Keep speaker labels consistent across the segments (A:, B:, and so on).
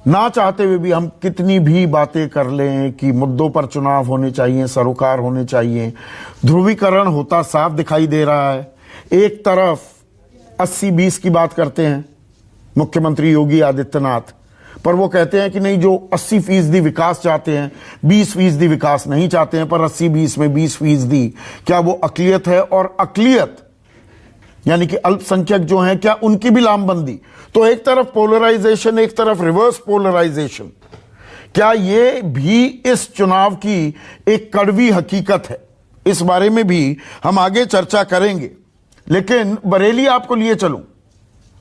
A: ना चाहते हुए भी हम कितनी भी बातें कर लें कि मुद्दों पर चुनाव होने चाहिए, सरोकार होने चाहिए, ध्रुवीकरण होता साफ दिखाई दे रहा है। एक तरफ 80-20 की बात करते हैं मुख्यमंत्री योगी आदित्यनाथ, पर वो कहते हैं कि नहीं, जो 80% विकास चाहते हैं 20% विकास नहीं चाहते हैं, पर 80-20 में 20%, क्या वो अकलियत है? और अकलियत यानी कि अल्पसंख्यक जो हैं, क्या उनकी भी लामबंदी? तो एक तरफ पोलराइजेशन, एक तरफ रिवर्स पोलराइजेशन। क्या ये भी इस चुनाव की एक कड़वी हकीकत है? इस बारे में भी हम आगे चर्चा करेंगे, लेकिन बरेली आपको लिए चलूं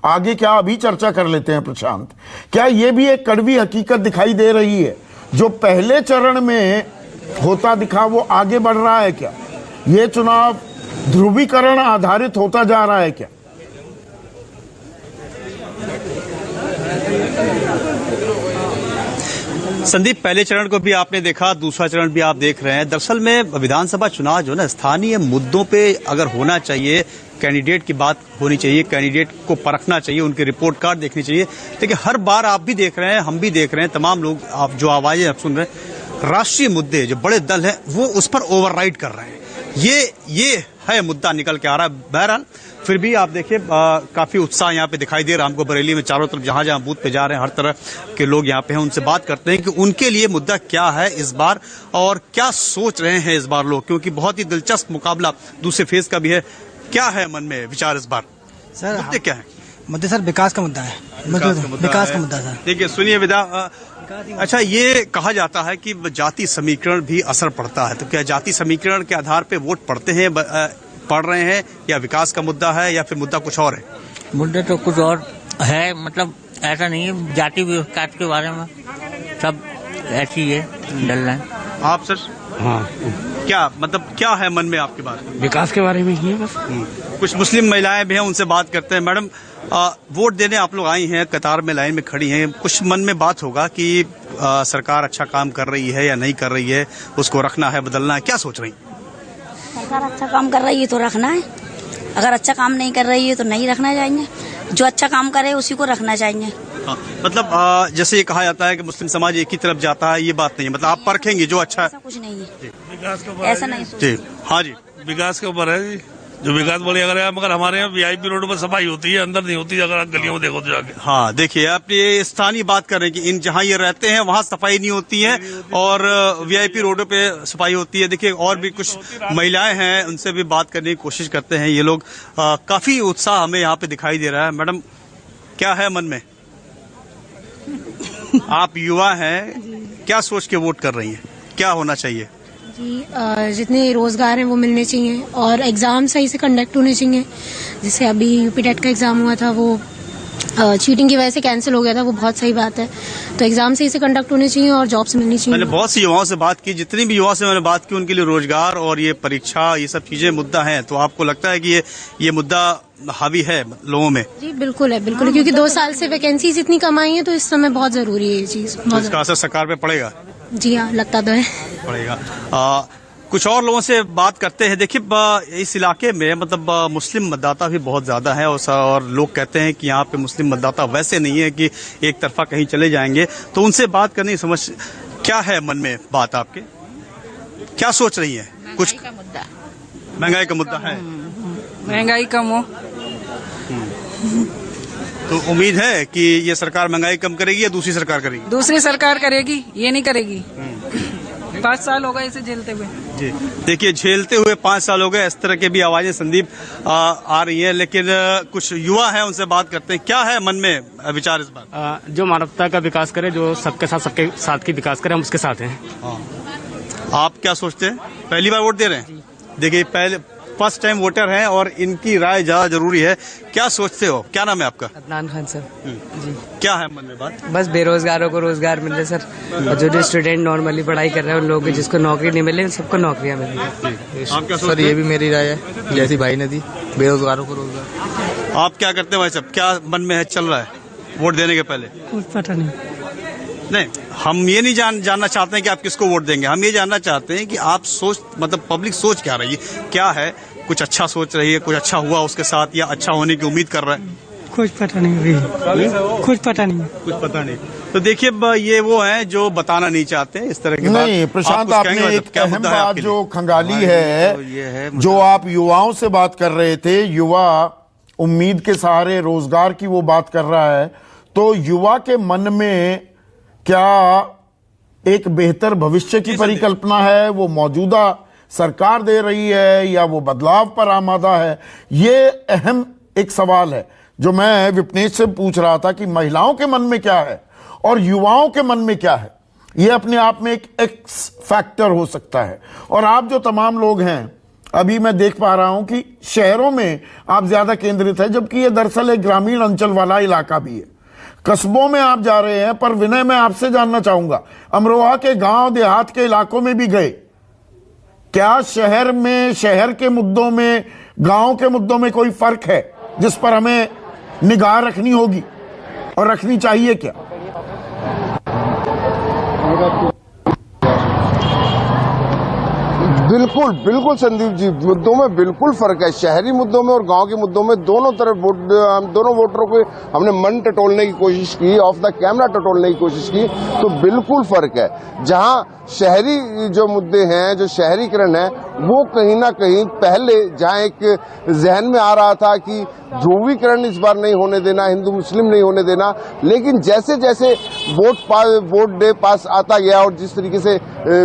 A: आगे। क्या अभी चर्चा कर लेते हैं प्रशांत, क्या यह भी एक कड़वी हकीकत दिखाई दे रही है? जो पहले चरण में होता दिखा वो आगे बढ़ रहा है क्या? यह चुनाव ध्रुवीकरण आधारित होता जा रहा है क्या?
B: संदीप, पहले चरण को भी आपने देखा, दूसरा चरण भी आप देख रहे हैं। दरअसल में विधानसभा चुनाव जो ना स्थानीय मुद्दों पे अगर होना चाहिए, कैंडिडेट की बात होनी चाहिए, कैंडिडेट को परखना चाहिए, उनकी रिपोर्ट कार्ड देखनी चाहिए। लेकिन हर बार आप भी देख रहे हैं, हम भी देख रहे हैं, तमाम लोग आप जो आवाजें आप सुन रहे हैं, राष्ट्रीय मुद्दे जो बड़े दल हैं वो उस पर ओवरराइड कर रहे हैं। ये है मुद्दा निकल के आ रहा है। बहरहाल फिर भी आप देखिए काफी उत्साह यहाँ पे दिखाई दे रहा है हमको बरेली में। चारों तरफ जहां जहां बूथ पे जा रहे हैं, हर तरह के लोग यहाँ पे हैं, उनसे बात करते हैं कि उनके लिए मुद्दा क्या है इस बार और क्या सोच रहे हैं इस बार लोग, क्योंकि बहुत ही दिलचस्प मुकाबला दूसरे फेज का भी है। क्या है मन में विचार इस बार?
C: सर
B: मुद्दे क्या है?
C: मुद्दे सर विकास का मुद्दा है। विकास का मुद्दा सर।
B: देखिए सुनिए विदा, अच्छा ये कहा जाता है कि जाति समीकरण भी असर पड़ता है, तो क्या जाति समीकरण के आधार पे वोट पड़ रहे हैं या विकास का मुद्दा है या फिर मुद्दा कुछ और है?
D: मुद्दे तो कुछ और है, मतलब ऐसा नहीं है जाति विकास के बारे में, सब ऐसी ही है डल रहा है।
B: आप सर?
E: हाँ,
B: क्या मतलब क्या है मन में आपकी बात?
E: विकास के बारे में ही है बस।
B: कुछ मुस्लिम महिलाएं भी हैं, उनसे बात करते हैं। मैडम, वोट देने आप लोग आई हैं, कतार में लाइन में खड़ी हैं, कुछ मन में बात होगा कि सरकार अच्छा काम कर रही है या नहीं कर रही है, उसको रखना है, बदलना है, क्या सोच रही?
F: सरकार अच्छा काम कर रही है तो रखना है, अगर अच्छा काम नहीं कर रही है तो नहीं रखना चाहिए। जो अच्छा काम करे उसी को रखना चाहिए।
B: मतलब जैसे ये कहा जाता है कि मुस्लिम समाज एक ही तरफ जाता है, ये बात नहीं है, मतलब आप परखेंगे जो अच्छा है।
F: ऐसा कुछ नहीं है,
E: विकास के ऊपर
F: ऐसा नहीं
B: जी। हाँ जी,
E: विकास के ऊपर है जी, जो विकास बढ़िया करेगा। मगर हमारे यहाँ VIP रोड पर सफाई होती है, अंदर नहीं होती, अगर आप गलियों में देखो तो जाके।
B: हाँ देखिए, आप ये स्थानीय बात कर रहे हैं कि इन जहाँ ये रहते हैं वहाँ सफाई नहीं होती है और VIP रोडों पे सफाई होती है। देखिए और भी कुछ महिलाएं हैं, उनसे भी बात करने की कोशिश करते हैं। ये लोग काफी उत्साह हमें यहाँ पे दिखाई दे रहा है। मैडम, क्या है मन में? आप युवा हैं, क्या सोच के वोट कर रही हैं? क्या होना चाहिए?
G: जी, जितने रोजगार हैं वो मिलने चाहिए और एग्जाम सही से कंडक्ट होने चाहिए। जैसे अभी यूपी टेट का एग्जाम हुआ था, वो चीटिंग की वजह से कैंसिल हो गया था, वो बहुत सही बात है। तो एग्जाम सही से कंडक्ट होने चाहिए और जॉब्स मिलनी चाहिए।
B: मैंने बहुत सी युवाओं से बात की, जितनी भी युवाओं से मैंने बात की, उनके लिए रोजगार और ये परीक्षा, ये सब चीजें मुद्दा है। तो आपको लगता है कि ये मुद्दा हावी है लोगों में?
G: जी बिल्कुल है, बिल्कुल, क्योंकि 2 साल से वैकेंसीज इतनी कम आई है, तो इस समय बहुत जरूरी है ये चीज।
B: तो इसका असर सरकार पे पड़ेगा?
G: जी हाँ, लगता तो है
B: पड़ेगा। कुछ और लोगों से बात करते हैं। देखिए इस इलाके में मतलब मुस्लिम मतदाता भी बहुत ज्यादा है और लोग कहते हैं कि यहाँ पे मुस्लिम मतदाता वैसे नहीं है कि एक तरफा कहीं चले जाएंगे। तो उनसे बात करने की समझ क्या है मन में बात आपके, क्या सोच रही है? कुछ महंगाई का मुद्दा है,
H: महंगाई कम हो
B: तो उम्मीद है कि ये सरकार महंगाई कम करेगी या दूसरी सरकार करेगी?
H: दूसरी सरकार करेगी, ये नहीं करेगी। 5 साल हो गए इसे झेलते हुए।
B: जी देखिए, झेलते हुए 5 साल हो गए, इस तरह के भी आवाजें संदीप आ रही है। लेकिन कुछ युवा हैं, उनसे बात करते हैं। क्या है मन में विचार इस बार?
I: जो मानवता का विकास करे, जो सबके साथ की विकास करे, हम उसके साथ हैं।
B: आप क्या सोचते हैं? पहली बार वोट दे रहे हैं? देखिए फर्स्ट टाइम वोटर हैं और इनकी राय ज्यादा जरूरी है। क्या सोचते हो? क्या नाम है आपका?
J: अदनान खान सर। जी, क्या है मन में बात?
H: बस बेरोजगारों को रोजगार मिल रहे सर, और जो स्टूडेंट नॉर्मली पढ़ाई कर रहे हैं उन लोगों को जिसको नौकरी नहीं मिले, सबको नौकरियां मिलेंगी।
B: आप क्या
J: सर? ये भी मेरी राय है, जैसी भाई ने दी, बेरोजगारों को रोजगार।
B: आप क्या करते हैं भाई साहब? क्या मन में है, चल रहा है वोट देने के पहले?
H: कुछ पता नहीं।
B: नहीं, हम ये नहीं जानना चाहते हैं कि आप किसको वोट देंगे। हम ये जानना चाहते हैं कि आप मतलब पब्लिक सोच क्या रही है, क्या है? कुछ अच्छा सोच रही है, कुछ अच्छा हुआ उसके साथ या अच्छा होने की उम्मीद कर रहा है?
C: कुछ पता नहीं अभी, कुछ पता नहीं।
B: कुछ पता नहीं। तो देखिए ये वो हैं जो बताना नहीं चाहते इस तरह की बात।
A: नहीं प्रशांत,
B: आप कुछ कहेंगे
A: आपने
B: मतलब
A: एक
B: क्या
A: अहम
B: मुद्दा है
A: बात
B: आपके
A: जो
B: लिए?
A: खंगाली
B: हमारे
A: है,
B: लिए तो ये है
A: जो आप युवाओं से बात कर रहे थे, युवा उम्मीद के सहारे रोजगार की वो बात कर रहा है, तो युवा के मन में क्या एक बेहतर भविष्य की परिकल्पना है, वो मौजूदा सरकार दे रही है या वो बदलाव पर आमादा है? ये अहम एक सवाल है जो मैं विपनेश से पूछ रहा था कि महिलाओं के मन में क्या है और युवाओं के मन में क्या है। ये अपने आप में एक एक्स फैक्टर हो सकता है। और आप जो तमाम लोग हैं, अभी मैं देख पा रहा हूं कि शहरों में आप ज्यादा केंद्रित है, जबकि ये दरअसल एक ग्रामीण अंचल वाला इलाका भी है। कस्बों में आप जा रहे हैं, पर विनय मैं आपसे जानना चाहूंगा, अमरोहा के गांव देहात के इलाकों में भी गए, क्या शहर में, शहर के मुद्दों में, गांव के मुद्दों में कोई फर्क है जिस पर हमें निगाह रखनी होगी और रखनी चाहिए क्या?
K: बिल्कुल बिल्कुल संदीप जी, मुद्दों में बिल्कुल फर्क है। शहरी मुद्दों में और गांव के मुद्दों में दोनों तरफ दोनों वोटरों को हमने मन टटोलने की कोशिश की, ऑफ द कैमरा टटोलने की कोशिश की, तो बिल्कुल फर्क है। जहां शहरी जो मुद्दे हैं, जो शहरीकरण है, वो कहीं ना कहीं पहले जहां एक जहन में आ रहा था कि ध्रुवीकरण इस बार नहीं होने देना, हिंदू मुस्लिम नहीं होने देना, लेकिन जैसे जैसे वोट डे पास आता गया और जिस तरीके से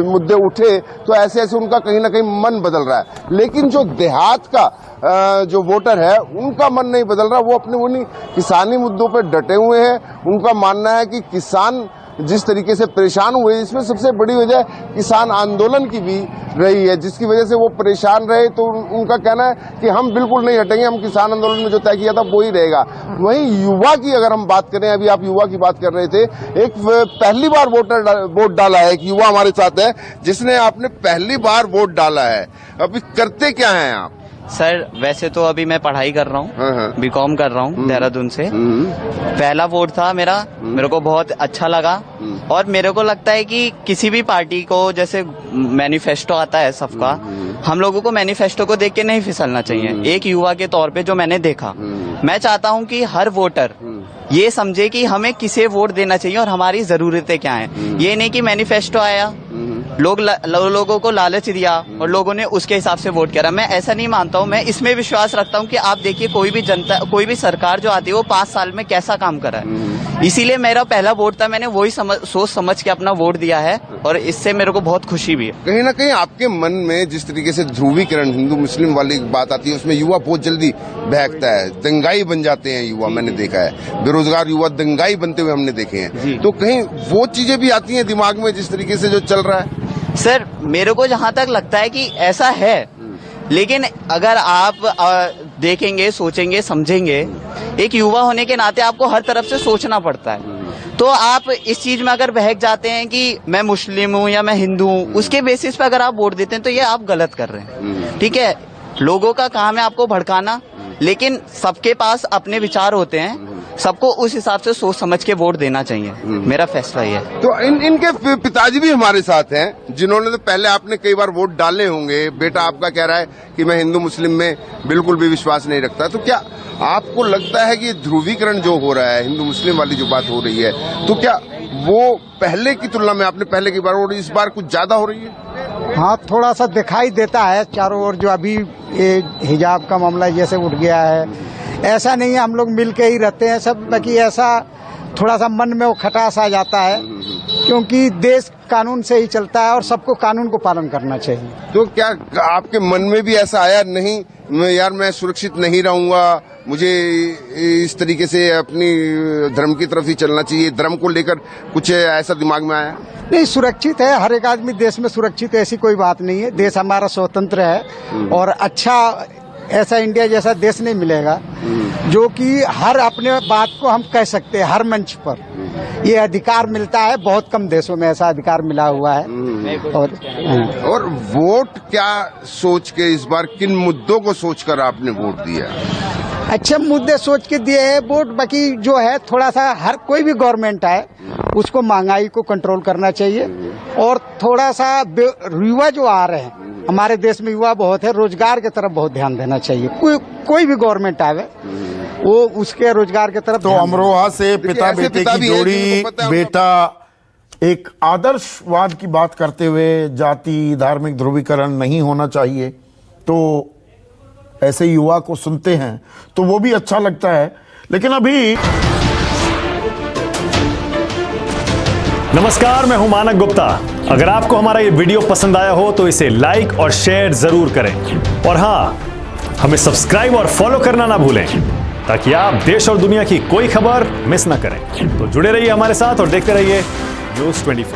K: मुद्दे उठे, तो ऐसे ऐसे उनका कहीं ना कहीं मन बदल रहा है। लेकिन जो देहात का जो वोटर है, उनका मन नहीं बदल रहा। वो अपने उन्हीं किसानी मुद्दों पर डटे हुए हैं। उनका मानना है कि किसान जिस तरीके से परेशान हुए, इसमें सबसे बड़ी वजह किसान आंदोलन की भी रही है, जिसकी वजह से वो परेशान रहे। तो उनका कहना है कि हम बिल्कुल नहीं हटेंगे, हम किसान आंदोलन में जो तय किया था वो ही रहेगा। वहीं युवा की अगर हम बात करें, अभी आप युवा की बात कर रहे थे, एक पहली बार वोट डाला है, एक युवा हमारे साथ है जिसने आपने पहली बार वोट डाला है। अभी करते क्या है आप?
L: सर वैसे तो अभी मैं पढ़ाई कर रहा हूँ, बीकॉम कर रहा हूँ देहरादून से। पहला वोट था मेरा, मेरे को बहुत अच्छा लगा। और मेरे को लगता है कि किसी भी पार्टी को, जैसे मैनिफेस्टो आता है सबका, हम लोगों को मैनिफेस्टो को देख के नहीं फिसलना चाहिए। एक युवा के तौर पे जो मैंने देखा, मैं चाहता हूँ कि हर वोटर ये समझे कि हमें किसे वोट देना चाहिए और हमारी जरूरतें क्या हैं। ये नहीं कि मैनिफेस्टो आया, लोगों को लालच दिया और लोगों ने उसके हिसाब से वोट करा। मैं ऐसा नहीं मानता हूँ। मैं इसमें विश्वास रखता हूँ कि आप देखिए, कोई भी जनता, कोई भी सरकार जो आती है, वो 5 साल में कैसा काम करा है। इसीलिए मेरा पहला वोट था, मैंने वही सोच समझ के अपना वोट दिया है और इससे मेरे को बहुत खुशी भी है।
K: कहीं ना कहीं आपके मन में जिस तरीके से ध्रुवीकरण हिंदू मुस्लिम वाली बात आती है, उसमें युवा बहुत जल्दी बहकता है, दंगाई बन जाते हैं युवा। मैंने देखा है बेरोजगार युवा दंगाई बनते हुए हमने देखे हैं। तो कहीं वो चीजें भी आती हैं दिमाग में जिस तरीके से जो चल रहा है?
L: सर मेरे को जहाँ तक लगता है कि ऐसा है, लेकिन अगर आप देखेंगे, सोचेंगे, समझेंगे, एक युवा होने के नाते आपको हर तरफ से सोचना पड़ता है। तो आप इस चीज में अगर बहक जाते हैं कि मैं मुस्लिम हूँ या मैं हिंदू हूँ, उसके बेसिस पे अगर आप वोट देते हैं तो ये आप गलत कर रहे हैं। ठीक है, लोगों का काम है आपको भड़काना, लेकिन सबके पास अपने विचार होते हैं, सबको उस हिसाब से सोच समझ के वोट देना चाहिए। मेरा फैसला ये है।
K: तो इनके पिताजी भी हमारे साथ हैं, जिन्होंने तो पहले आपने कई बार वोट डाले होंगे। बेटा आपका कह रहा है कि मैं हिंदू मुस्लिम में बिल्कुल भी विश्वास नहीं रखता। तो क्या आपको लगता है कि ध्रुवीकरण जो हो रहा है, हिंदू मुस्लिम वाली जो बात हो रही है, तो क्या वो पहले की तुलना में, आपने पहले की बार और इस बार कुछ ज्यादा हो रही है?
M: हाँ, थोड़ा सा दिखाई देता है चारों ओर। जो अभी ये हिजाब का मामला जैसे उठ गया है, ऐसा नहीं है हम लोग मिल के ही रहते हैं सब, बाकी ऐसा थोड़ा सा मन में वो खटास आ जाता है, क्योंकि देश कानून से ही चलता है और सबको कानून को पालन करना चाहिए।
K: तो क्या आपके मन में भी ऐसा आया, नहीं यार मैं सुरक्षित नहीं रहूंगा, मुझे इस तरीके से अपनी धर्म की तरफ ही चलना चाहिए, धर्म को लेकर कुछ ऐसा दिमाग में आया?
M: नहीं, सुरक्षित है हर एक आदमी देश में सुरक्षित है, ऐसी कोई बात नहीं है। देश हमारा स्वतंत्र है और अच्छा ऐसा इंडिया जैसा देश नहीं मिलेगा जो कि हर अपने बात को हम कह सकते हैं हर मंच पर। ये अधिकार मिलता है, बहुत कम देशों में ऐसा अधिकार मिला हुआ है। और
K: वोट क्या सोच के, इस बार किन मुद्दों को सोचकर आपने वोट दिया?
M: अच्छे मुद्दे सोच के दिए है वोट। बाकी जो है थोड़ा सा, हर कोई भी गवर्नमेंट आए उसको महंगाई को कंट्रोल करना चाहिए और थोड़ा सा युवा जो आ रहे हैं हमारे देश में, युवा बहुत है, रोजगार की तरफ बहुत ध्यान देना चाहिए। कोई भी गवर्नमेंट आवे वो उसके रोजगार की तरफ
A: तो अमरोहा से पिता
K: ऐसे
A: बेटे
K: पिता
A: की
K: भी हैं
A: जोड़ी,
K: जिनको पता है
A: बेटा एक आदर्शवाद की बात करते हुए जाति धार्मिक ध्रुवीकरण नहीं होना चाहिए, तो ऐसे युवा को सुनते हैं तो वो भी अच्छा लगता है। लेकिन अभी
N: नमस्कार, मैं हूं मानक गुप्ता। अगर आपको हमारा ये वीडियो पसंद आया हो तो इसे लाइक और शेयर जरूर करें, और हां, हमें सब्सक्राइब और फॉलो करना ना भूलें ताकि आप देश और दुनिया की कोई खबर मिस ना करें। तो जुड़े रहिए हमारे साथ और देखते रहिए न्यूज़ 24।